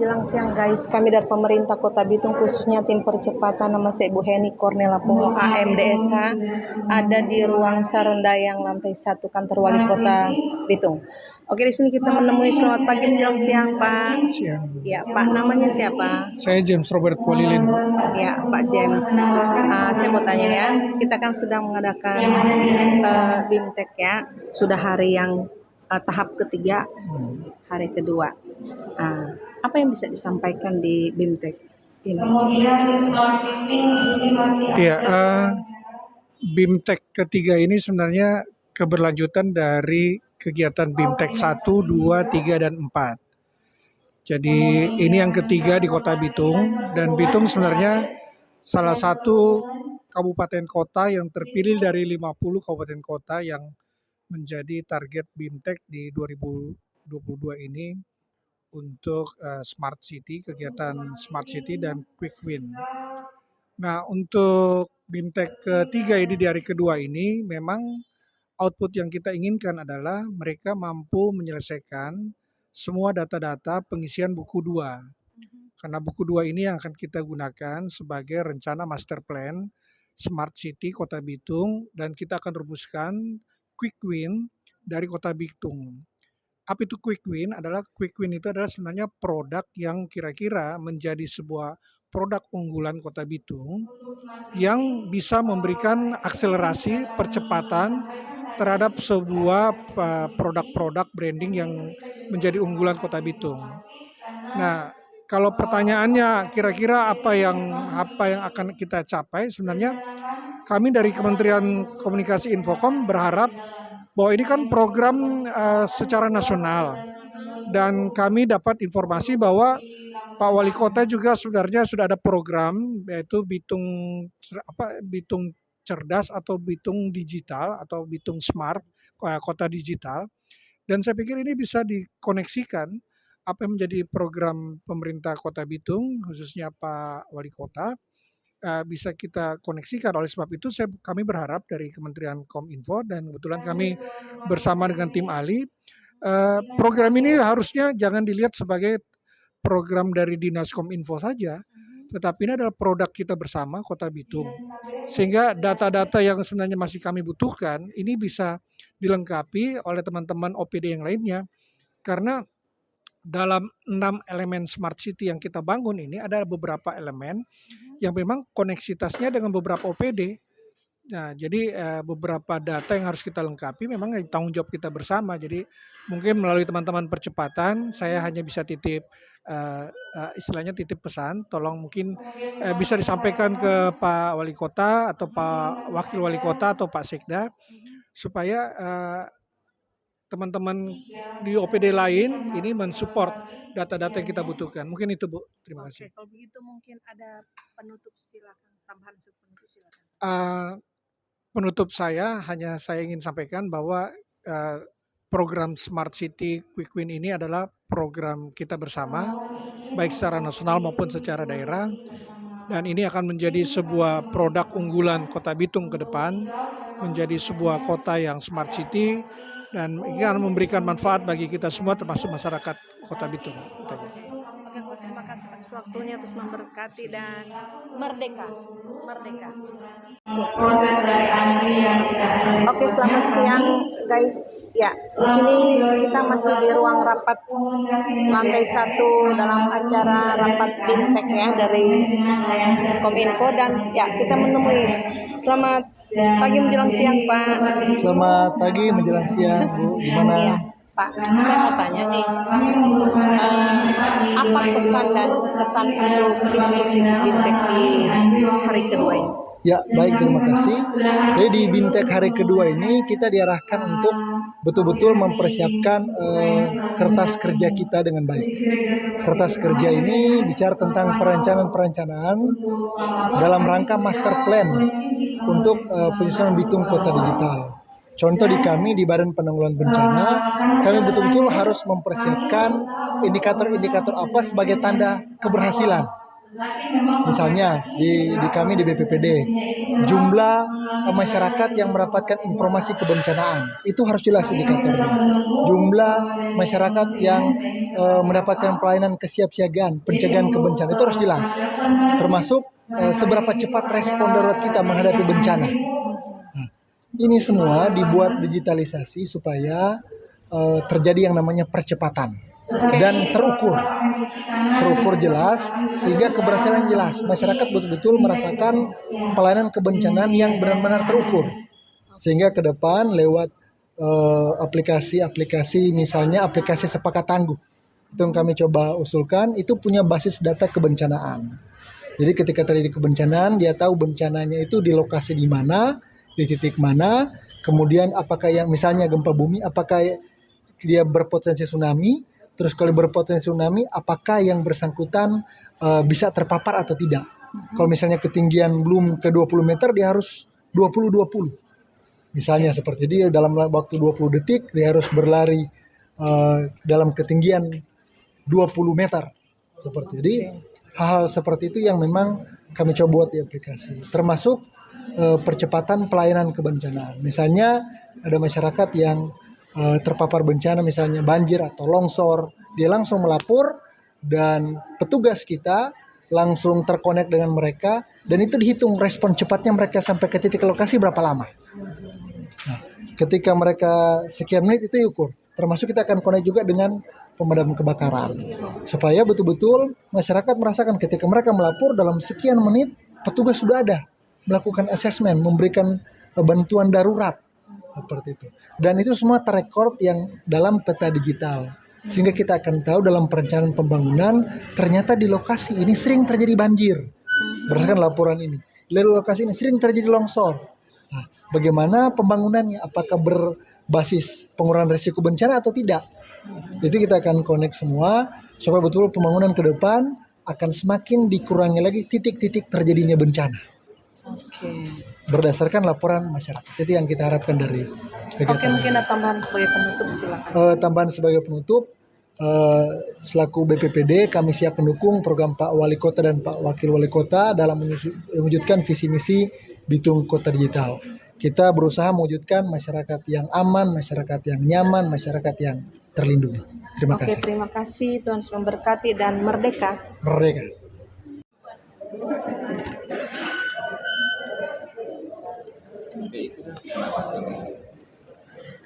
menjelang siang guys, kami dari pemerintah Kota Bitung khususnya tim percepatan nama saya Bu Heni Cornela Pongo AMDSH ada di ruang Sarondayang lantai 1 kantor Wali Kota Bitung. Oke, di sini kita menemui selamat pagi menjelang siang Pak. Siang. Ya Pak, namanya siapa? Saya James Robert Polilin. Ya Pak James, saya mau tanya ya, kita kan sedang mengadakan BIMTEK ya, sudah hari yang tahap ketiga, hari kedua. Apa yang bisa disampaikan di BIMTEK ini? Iya, BIMTEK ketiga ini sebenarnya keberlanjutan dari kegiatan BIMTEK 1, 2, 3, dan 4. Jadi ini yang ketiga di Kota Bitung, dan Bitung sebenarnya salah satu kabupaten kota yang terpilih dari 50 kabupaten kota yang menjadi target BIMTEK di 2022 ini untuk Smart City, kegiatan Smart City dan Quick Win. Nah, untuk BIMTEK ketiga ini di hari kedua ini memang output yang kita inginkan adalah mereka mampu menyelesaikan semua data-data pengisian buku 2. Karena buku 2 ini yang akan kita gunakan sebagai rencana master plan Smart City Kota Bitung, dan kita akan rumuskan Quick Win dari Kota Bitung. Apa itu Quick Win? Quick Win itu adalah sebenarnya produk yang kira-kira menjadi sebuah produk unggulan Kota Bitung yang bisa memberikan akselerasi percepatan terhadap sebuah produk-produk branding yang menjadi unggulan Kota Bitung. Nah, kalau pertanyaannya kira-kira apa yang akan kita capai, sebenarnya kami dari Kementerian Komunikasi Infocom berharap bahwa ini kan program secara nasional, dan kami dapat informasi bahwa Pak Wali Kota juga sebenarnya sudah ada program, yaitu Bitung Cerdas atau Bitung Digital atau Bitung Smart, Kota Digital. Dan saya pikir ini bisa dikoneksikan apa yang menjadi program pemerintah Kota Bitung, khususnya Pak Wali Kota, bisa kita koneksikan. Oleh sebab itu kami berharap dari Kementerian Kominfo, dan kebetulan kami bersama dengan tim ahli, program ini harusnya jangan dilihat sebagai program dari Dinas Kominfo saja, tetapi ini adalah produk kita bersama Kota Bitung. Sehingga data-data yang sebenarnya masih kami butuhkan ini bisa dilengkapi oleh teman-teman OPD yang lainnya. Karena dalam 6 elemen Smart City yang kita bangun ini ada beberapa elemen yang memang koneksitasnya dengan beberapa OPD. Nah, jadi beberapa data yang harus kita lengkapi memang tanggung jawab kita bersama. Jadi mungkin melalui teman-teman percepatan, saya hanya bisa titip istilahnya titip pesan, tolong mungkin bisa disampaikan ke Pak Wali Kota atau Pak Wakil Wali Kota atau Pak Sekda, supaya teman-teman di OPD lain ini mensupport data-data yang kita butuhkan. Mungkin itu, Bu. Terima kasih. Kalau begitu mungkin ada penutup, silakan, tambahan penutup silakan. Penutup saya ingin sampaikan bahwa program Smart City Quick Win ini adalah program kita bersama, baik secara nasional maupun secara daerah, dan ini akan menjadi sebuah produk unggulan Kota Bitung ke depan, menjadi sebuah kota yang Smart City, dan ini akan memberikan manfaat bagi kita semua termasuk masyarakat Kota Bitung. Oke, terima kasih atas waktunya, terus memberkati, dan merdeka. Oke, selamat siang guys. Ya, di sini kita masih di ruang rapat lantai 1 dalam acara rapat BIMTEK ya dari Kominfo, dan ya kita menemui. Selamat pagi menjelang siang Pak. Selamat pagi menjelang siang Bu. Gimana? Iya Pak, saya mau tanya nih, apa pesan dan kesan untuk diskusi BIMTEK di hari kedua ini? Ya, baik, terima kasih. Jadi di BIMTEK hari kedua ini kita diarahkan untuk betul-betul mempersiapkan kertas kerja kita dengan baik. Kertas kerja ini bicara tentang perencanaan dalam rangka master plan untuk penyusunan Bitung Kota Digital. Contoh di kami di Badan Penanggulangan Bencana, kami betul-betul harus mempersiapkan indikator-indikator apa sebagai tanda keberhasilan Misalnya di kami di BPPD, jumlah masyarakat yang mendapatkan informasi kebencanaan itu harus jelas indikatornya. Jumlah masyarakat yang mendapatkan pelayanan kesiapsiagaan, pencegahan kebencanaan itu harus jelas. Termasuk seberapa cepat respon darurat kita menghadapi bencana. Nah, ini semua dibuat digitalisasi supaya terjadi yang namanya percepatan dan terukur jelas, sehingga keberhasilan jelas. Masyarakat betul-betul merasakan pelayanan kebencanaan yang benar-benar terukur, sehingga ke depan lewat aplikasi-aplikasi, misalnya aplikasi Sepakat Tangguh itu yang kami coba usulkan, itu punya basis data kebencanaan. Jadi ketika terjadi kebencanaan, dia tahu bencananya itu di lokasi di mana, di titik mana, kemudian apakah yang misalnya gempa bumi, apakah dia berpotensi tsunami, terus kalau berpotensi tsunami, apakah yang bersangkutan bisa terpapar atau tidak. Kalau misalnya ketinggian belum ke 20 meter, dia harus 20-20. Misalnya seperti dia dalam waktu 20 detik, dia harus berlari dalam ketinggian 20 meter. Seperti jadi, hal-hal seperti itu yang memang kami coba buat di aplikasi. Termasuk percepatan pelayanan kebencanaan. Misalnya ada masyarakat yang terpapar bencana, misalnya banjir atau longsor, dia langsung melapor dan petugas kita langsung terkonek dengan mereka, dan itu dihitung respon cepatnya mereka sampai ke titik lokasi berapa lama. Nah, ketika mereka sekian menit itu diukur. Termasuk kita akan konek juga dengan pemadam kebakaran, supaya betul-betul masyarakat merasakan ketika mereka melapor dalam sekian menit petugas sudah ada melakukan asesmen, memberikan bantuan darurat seperti itu. Dan itu semua terrekord yang dalam peta digital, sehingga kita akan tahu dalam perencanaan pembangunan ternyata di lokasi ini sering terjadi banjir berdasarkan laporan ini, di lokasi ini sering terjadi longsor. Nah, bagaimana pembangunannya, apakah berbasis pengurangan risiko bencana atau tidak. Itu kita akan connect semua supaya betul pembangunan ke depan akan semakin dikurangi lagi titik-titik terjadinya bencana. Berdasarkan laporan masyarakat. Itu yang kita harapkan dari kegiatan. Oke, mungkin ada tambahan sebagai penutup, silakan. Tambahan sebagai penutup, selaku BPPD kami siap mendukung program Pak Wali Kota dan Pak Wakil Wali Kota dalam mewujudkan visi misi Bitung Kota Digital. Kita berusaha mewujudkan masyarakat yang aman, masyarakat yang nyaman, masyarakat yang terlindungi. Terima kasih. Oke, terima kasih. Tuhan Yesus memberkati dan merdeka. Merdeka.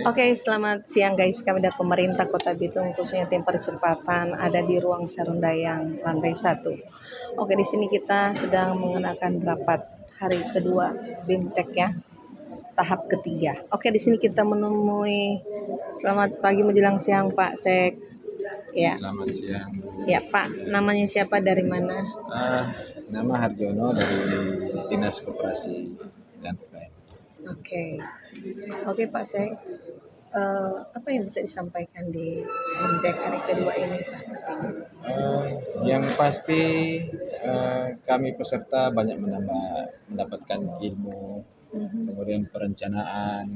Oke, selamat siang guys. Kami dari pemerintah Kota Bitung, khususnya tim percepatan, ada di ruang Sarundayang lantai 1. Oke, di sini kita sedang menggunakan rapat hari kedua BIMTEK ya, tahap ketiga. Oke, di sini kita menemui, selamat pagi menjelang siang Pak Sek. Ya. Selamat siang. Ya Pak, namanya siapa, dari mana? Nama Harjono dari Dinas Koperasi dan UKM. Oke Pak Sek. Apa yang bisa disampaikan di BIMTEK hari kedua ini Pak? Yang pasti kami peserta banyak mendapatkan ilmu, kemudian perencanaan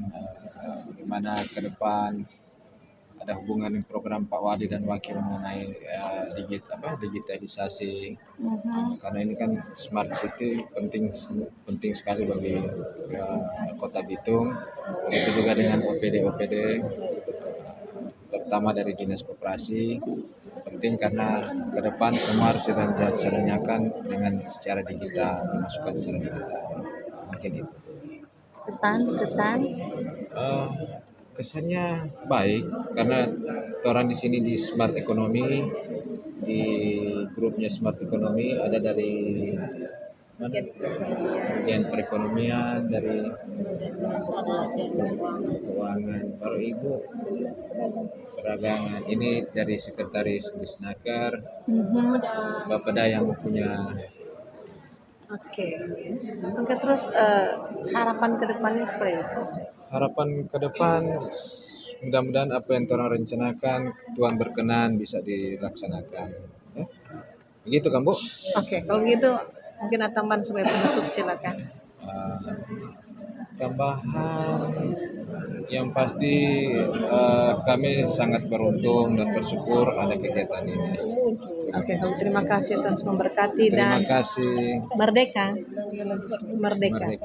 bagaimana ke depan, ada hubungan dengan program Pak Wali dan Wakil mengenai digitalisasi. Karena ini kan smart city penting sekali bagi Kota Bitung. Begitu juga dengan OPD terutama dari Dinas Koperasi, penting karena ke depan semua harus direncanakan dengan secara digital, dimasukkan secara digital. Mungkin itu. Kesannya baik karena orang di sini di Smart Economy, di grupnya Smart Economy ada dari mana? Bagian perekonomian, dari keuangan, baru Ibu perdagangan, ini dari sekretaris Disnaker, Bapeda yang punya. Oke, terus harapan ke depannya seperti apa sih? Harapan ke depan mudah-mudahan apa yang orang rencanakan Tuhan berkenan bisa dilaksanakan. Ya? Begitu kan Bu? Oke, kalau gitu mungkin ada tambahan sebagai penutup, silakan. Tambahan Yang pasti kami sangat beruntung dan bersyukur ada kegiatan ini. Oke, terima kasih Tuhan memberkati Terima dan kasih. merdeka. Merdeka.